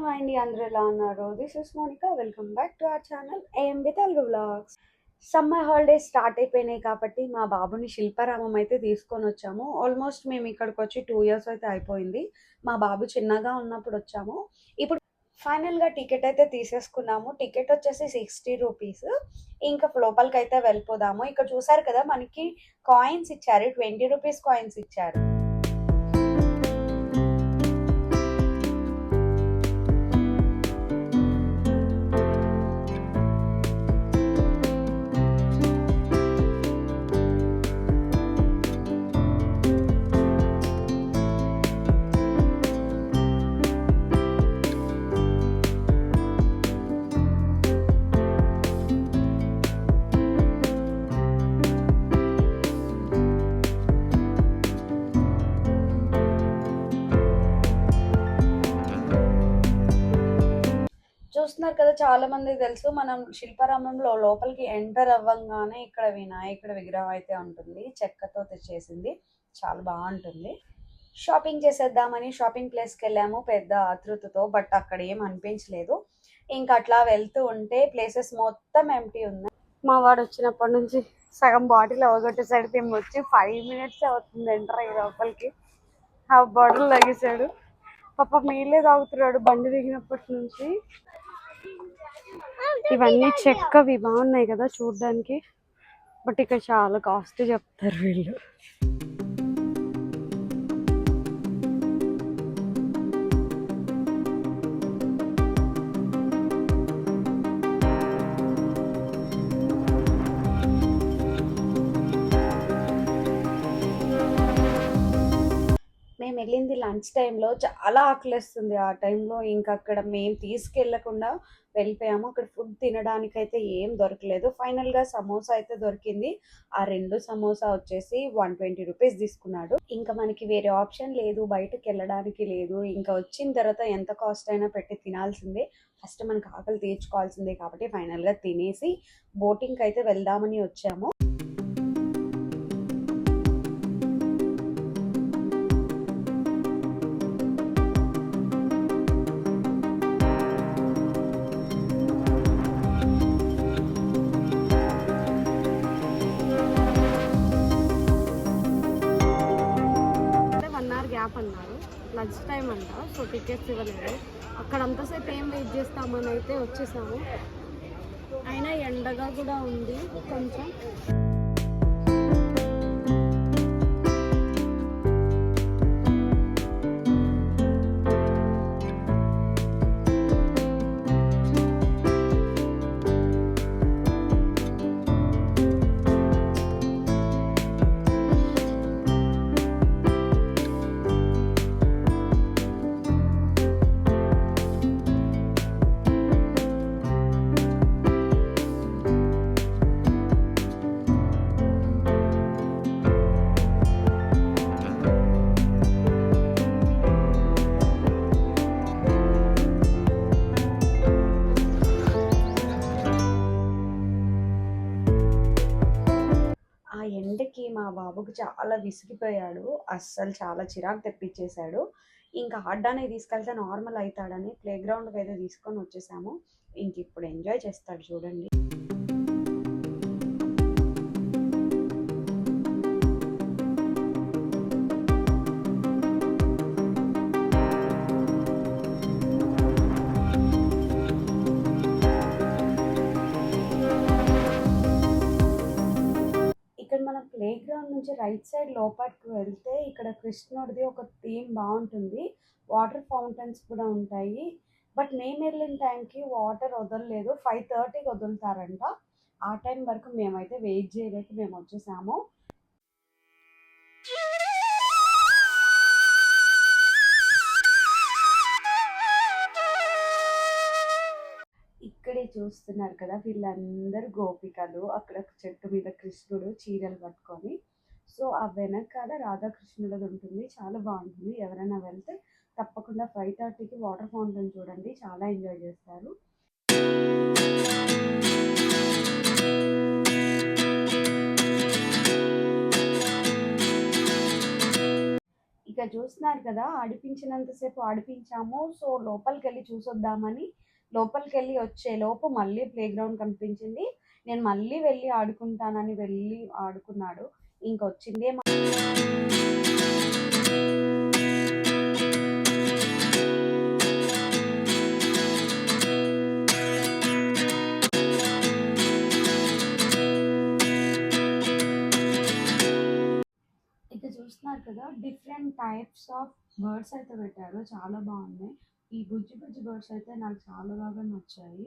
Hi అండి, అందరూ ఎలా ఉన్నారు? This is Monika. Welcome back to our channel AMB Telugu vlogs. Summer holidays start అయిపోయినాయి కాబట్టి మా బాబుని శిల్పారామం అయితే తీసుకొని వచ్చాము. ఆల్మోస్ట్ మేము ఇక్కడికి వచ్చి 2 years అయితే అయిపోయింది. మా బాబు చిన్నగా ఉన్నప్పుడు వచ్చాము. ఇప్పుడు ఫైనల్గా టికెట్ అయితే తీసేసుకున్నాము. టికెట్ వచ్చేసి 60 రూపీస్. ఇంకా లోపలికి అయితే వెళ్ళిపోదాము. ఇక్కడ చూసారు కదా, మనకి కాయిన్స్ ఇచ్చారు, 20 రూపీస్ కాయిన్స్ ఇచ్చారు. చూస్తున్నారు కదా, చాలా మందికి తెలుసు. మనం శిల్పారామంలో లోపలికి ఎంటర్ అవ్వంగానే ఇక్కడ వినాయకుడి విగ్రహం అయితే ఉంటుంది, చెక్కతో తెచ్చేసింది. చాలా బాగుంటుంది. షాపింగ్ చేసేద్దామని షాపింగ్ ప్లేస్కి వెళ్ళాము పెద్ద ఆతృతతో, బట్ అక్కడ ఏం అనిపించలేదు. ఇంకా అట్లా వెళ్తూ ఉంటే ప్లేసెస్ మొత్తం ఎంటీ ఉన్నాయి. మా వాడు వచ్చినప్పటి నుంచి సగం బాటిల్ అవగొట్టేసాడు. మేము వచ్చి 5 minutes అవుతుంది ఎంటర్ అయ్యే లోపలికి. ఆ బాటిల్ తగ్గేసాడు. పాప నీళ్ళే తాగుతున్నాడు బండి దిగినప్పటి నుంచి. ఇవన్నీ చెక్కవి బాగున్నాయి కదా చూడడానికి, బట్ ఇక్కడ చాలా కాస్ట్ చెప్తారు వీళ్ళు. మేము వెళ్ళింది లంచ్ టైంలో, చాలా ఆకలిస్తుంది ఆ టైంలో. ఇంకా అక్కడ మేము తీసుకెళ్లకుండా వెళ్ళిపోయాము. అక్కడ ఫుడ్ తినడానికి అయితే ఏం దొరకలేదు. ఫైనల్గా సమోసా అయితే దొరికింది. ఆ 2 సమోసా వచ్చేసి 120 రూపీస్ తీసుకున్నాడు. ఇంకా మనకి వేరే ఆప్షన్ లేదు, బయటకు వెళ్ళడానికి లేదు. ఇంకా వచ్చిన తర్వాత ఎంత కాస్ట్ అయినా పెట్టి తినాల్సిందే. ఫస్ట్ మనకు ఆకలి తీర్చుకోవాల్సిందే కాబట్టి ఫైనల్గా తినేసి బోటింగ్కి అయితే వెళ్దామని వచ్చాము. గ్యాప్ అన్నారు, లంచ్ టైం అంట, సో టికెట్స్ ఇవ్వలేదు. అక్కడంతసేపు ఏం వెయిట్ చేస్తామని అయితే వచ్చేసాము. అయినా ఎండగా కూడా ఉంది కొంచెం. ఆ ఎండకి మా బాబుకి చాలా విసిగిపోయాడు. అస్సలు చాలా చిరాకు తెప్పించేశాడు. ఇంకా ఆడడానికి తీసుకెళ్తే నార్మల్ అవుతాడని ప్లే గ్రౌండ్కి అయితే తీసుకొని వచ్చేసాము. ఇంక ఇప్పుడు ఎంజాయ్ చేస్తాడు చూడండి. ఇక్కడ మన ప్లే గ్రౌండ్ నుంచి రైట్ సైడ్ లోపలికి వెళ్తే ఇక్కడ కృష్ణుడిది ఒక థీమ్ బాగుంటుంది. వాటర్ ఫౌంటైన్స్ కూడా ఉంటాయి. బట్ మేము వెళ్ళిన టైంకి వాటర్ వదలలేదు, 5:30కి వదులుతారంట. ఆ టైం వరకు మేమైతే వెయిట్ చేయలేక మేము వచ్చేసాము. ఇక్కడే చూస్తున్నారు కదా, వీళ్ళందరూ గోపికలు. అక్కడ చెట్టు మీద కృష్ణుడు చీరలు కట్టుకొని. సో ఆ వెనకాల రాధాకృష్ణులది ఉంటుంది, చాలా బాగుంటుంది. ఎవరైనా వెళ్తే తప్పకుండా 5:30కి వాటర్ ఫౌంటైన్ చూడండి, చాలా ఎంజాయ్ చేస్తారు. ఇక చూస్తున్నారు కదా, ఆడిపించినంతసేపు ఆడిపించాము. సో లోపలికి వెళ్ళి చూసొద్దామని లోపలికి వెళ్ళి వచ్చే లోపు మళ్ళీ ప్లే గ్రౌండ్ కనిపించింది. నేను మళ్ళీ వెళ్ళి ఆడుకుంటానని వెళ్ళి ఆడుకున్నాడు. ఇంకొచ్చిందే ఇక చూస్తున్నారు కదా, డిఫరెంట్ టైప్స్ ఆఫ్ బర్డ్స్ అయితే పెట్టారు. చాలా బాగున్నాయి. ఈ బుజ్జి బుజ్జి బర్డ్స్ అయితే నాకు చాలా బాగా నచ్చాయి.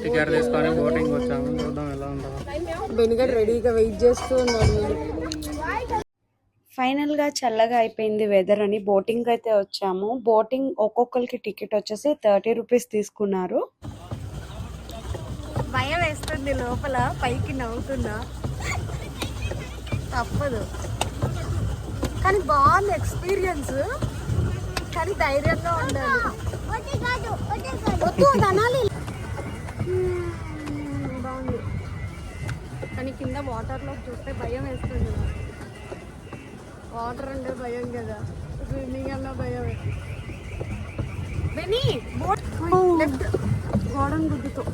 టికెట్ తీసుకొని బోటింగ్ వచ్చాము. చూద్దాం ఎలా ఉంటుందో. బెనిగడ్ రెడీగా వెయిట్ చేస్తూ ఉన్నాడు. ఫైనల్గా చల్లగా అయిపోయింది వెదర్ అని బోటింగ్ అయితే వచ్చాము. బోటింగ్ ఒక్కొక్కరికి టికెట్ వచ్చేసి 30 రూపీస్ తీసుకున్నారు. భయం వేస్తుంది లోపల, పైకి నవ్వుతున్నా, తప్పదు. కానీ బాగుంది ఎక్స్పీరియన్స్. కానీ ధైర్యంగా ఉండాలి. బాగుంది. కానీ కింద వాటర్లో చూస్తే భయం వేస్తుంది. వాటర్ అంటే భయం కదా, స్విమ్మింగ్ అన్న భయమే. బెనీ బోట్ లెఫ్ట్ గోడన్ గుద్దుతో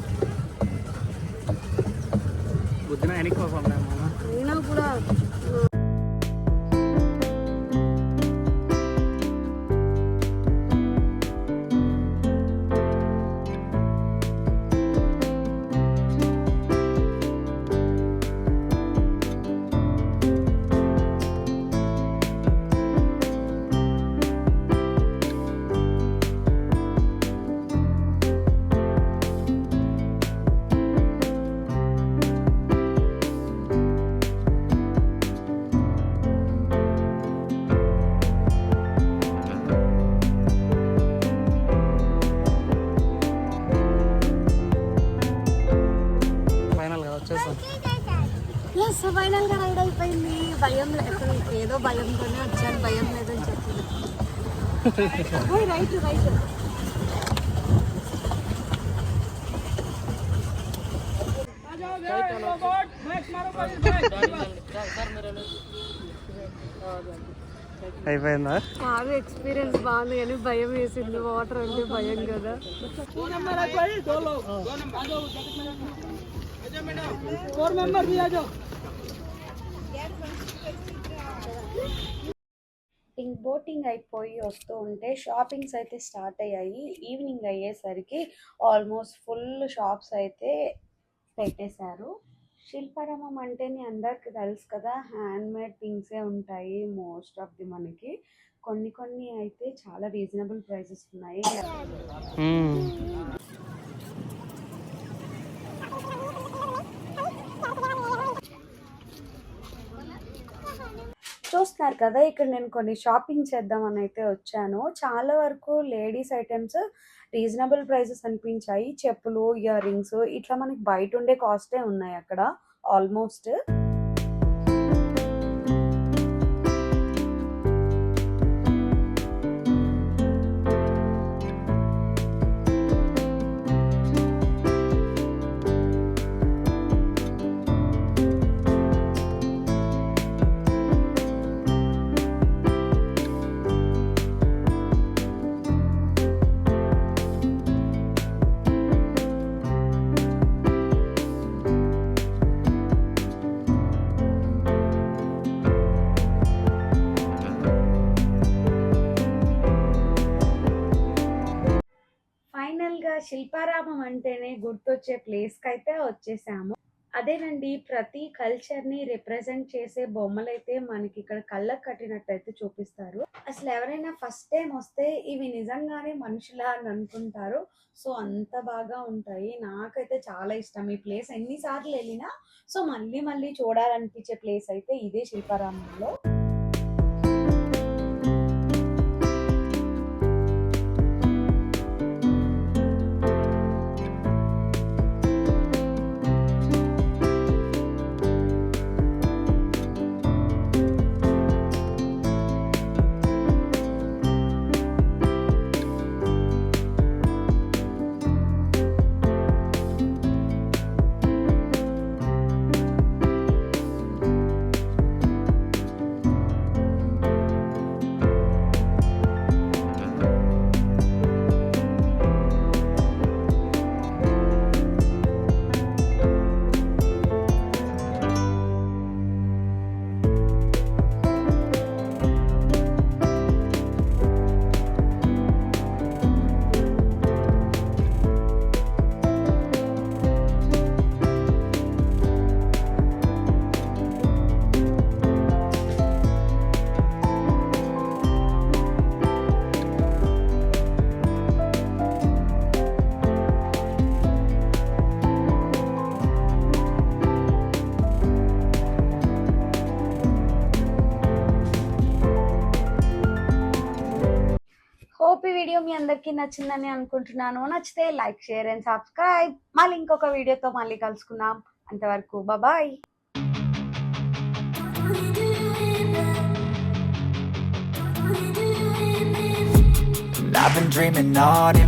బుద్ధిన వెనక్కి అయినా కూడా ఫైనల్ గా రైడ్ అయిపోయింది. భయం లేదు, ఏదో భయంతోనే వచ్చాను, భయం లేదని చెప్పింది. రైట్ రైట్ అయిపోయిందా? బాగా ఎక్స్పీరియన్స్ బాగుంది, కానీ భయం వేసింది. వాటర్ అంటే భయం కదా. బోటింగ్ అయిపోయి వస్తూ ఉంటే షాపింగ్స్ అయితే స్టార్ట్ అయ్యాయి. ఈవినింగ్ అయ్యేసరికి ఆల్మోస్ట్ ఫుల్ షాప్స్ అయితే పెట్టేశారు. శిల్పారామం అంటేనే అందరికి తెలుసు కదా, హ్యాండ్మేడ్ థింగ్సే ఉంటాయి మోస్ట్ ఆఫ్ ది. మనకి కొన్ని కొన్ని అయితే చాలా రీజనబుల్ ప్రైసెస్ ఉన్నాయి. చూస్తున్నారు కదా, ఇక్కడ నేను కొన్ని షాపింగ్ చేద్దామని అయితే వచ్చాను. చాలా వరకు లేడీస్ ఐటమ్స్ రీజనబుల్ ప్రైసెస్ అనిపించాయి. చెప్పులు, ఇయర్ రింగ్స్ ఇట్లా మనకి బయట ఉండే కాస్టే ఉన్నాయి అక్కడ ఆల్మోస్ట్. ఫైనల్ గా శిల్పారామం అంటేనే గుర్తొచ్చే ప్లేస్ కి అయితే వచ్చేసాము. అదేనండి, ప్రతి కల్చర్ ని రిప్రజెంట్ చేసే బొమ్మలైతే మనకి ఇక్కడ కళ్ళకు కట్టినట్టయితే చూపిస్తారు. అసలు ఎవరైనా ఫస్ట్ టైం వస్తే ఇవి నిజంగానే మనుషులా అని అనుకుంటారు. సో అంత బాగా ఉంటాయి. నాకైతే చాలా ఇష్టం ఈ ప్లేస్. ఎన్నిసార్లు వెళ్ళినా సో మళ్ళీ మళ్ళీ చూడాలనిపించే ప్లేస్ అయితే ఇదే శిల్పారామంలో. హోప్ ఈ వీడియో మీ అందరికీ నచ్చిందని అనుకుంటున్నాను. నచ్చితే లైక్, షేర్ అండ్ సబ్స్క్రైబ్. మళ్ళీ ఇంకొక వీడియోతో మళ్ళీ కలుసుకుందాం. అంతవరకు bye. I've been dreaming on in